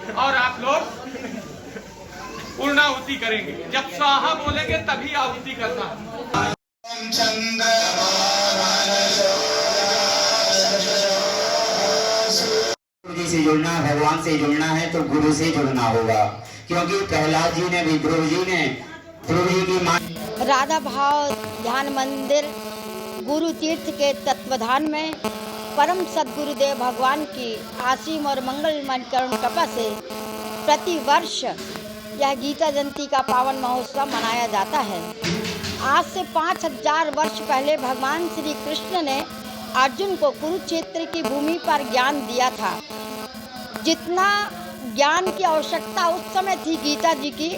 और आप लोग पूर्णाहुति करेंगे। जब स्वाहा बोलेंगे तभी आहुति करना है। गुरु से जुड़ना, भगवान से जुड़ना है तो गुरु से जुड़ना होगा, क्योंकि प्रहलाद जी ने भी ध्रुव जी की मां राधा भाव ध्यान मंदिर गुरु तीर्थ के तत्वधान में परम सद्गुरुदेव भगवान की आसीम और मंगलमय करुण कृपा से प्रति वर्ष यह गीता जयंती का पावन महोत्सव मनाया जाता है। आज से 5000 वर्ष पहले भगवान श्री कृष्ण ने अर्जुन को कुरुक्षेत्र की भूमि पर ज्ञान दिया था। जितना ज्ञान की आवश्यकता उस समय थी गीता जी की,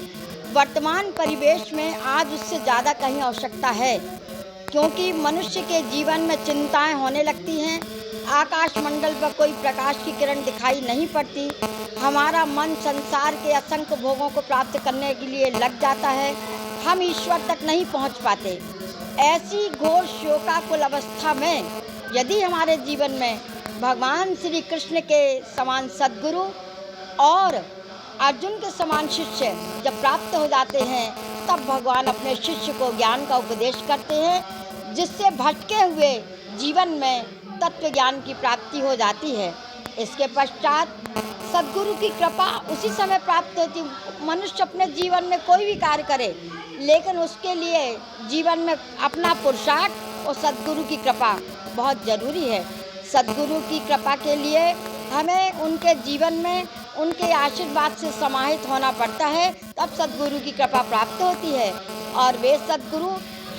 वर्तमान परिवेश में आज उससे ज़्यादा कहीं आवश्यकता है, क्योंकि मनुष्य के जीवन में चिंताएं होने लगती हैं। आकाश मंडल पर कोई प्रकाश की किरण दिखाई नहीं पड़ती। हमारा मन संसार के असंख्य भोगों को प्राप्त करने के लिए लग जाता है। हम ईश्वर तक नहीं पहुंच पाते। ऐसी घोर शोकाकुल अवस्था में यदि हमारे जीवन में भगवान श्री कृष्ण के समान सद्गुरु और अर्जुन के समान शिष्य जब प्राप्त हो जाते हैं, तब भगवान अपने शिष्य को ज्ञान का उपदेश करते हैं, जिससे भटके हुए जीवन में तत्व ज्ञान की प्राप्ति हो जाती है। इसके पश्चात सद्गुरु की कृपा उसी समय प्राप्त होती। मनुष्य अपने जीवन में कोई भी कार्य करे, लेकिन उसके लिए जीवन में अपना पुरुषार्थ और सद्गुरु की कृपा बहुत ज़रूरी है। सद्गुरु की कृपा के लिए हमें उनके जीवन में उनके आशीर्वाद से समाहित होना पड़ता है, तब सद्गुरु की कृपा प्राप्त होती है। और वे सद्गुरु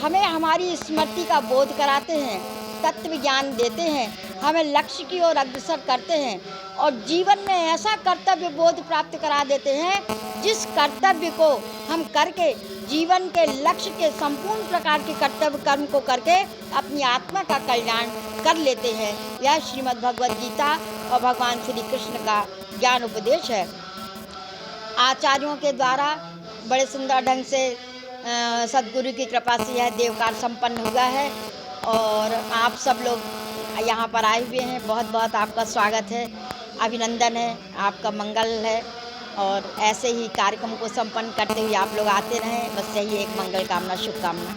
हमें हमारी स्मृति का बोध कराते हैं, तत्व ज्ञान देते हैं, हमें लक्ष्य की ओर अग्रसर करते हैं और जीवन में ऐसा कर्तव्य बोध प्राप्त करा देते हैं जिस कर्तव्य को हम करके जीवन के लक्ष्य के संपूर्ण प्रकार के कर्तव्य कर्म को करके अपनी आत्मा का कल्याण कर लेते हैं। यह श्रीमद् भगवद गीता और भगवान श्री कृष्ण का ज्ञान उपदेश है। आचार्यों के द्वारा बड़े सुंदर ढंग से सद्गुरु की कृपा से यह देवकार्य संपन्न हुआ है और आप सब लोग यहाँ पर आए हुए हैं। बहुत बहुत आपका स्वागत है, अभिनंदन है, आपका मंगल है और ऐसे ही कार्यक्रम को संपन्न करते हुए आप लोग आते रहें। बस यही एक मंगल कामना, शुभकामना।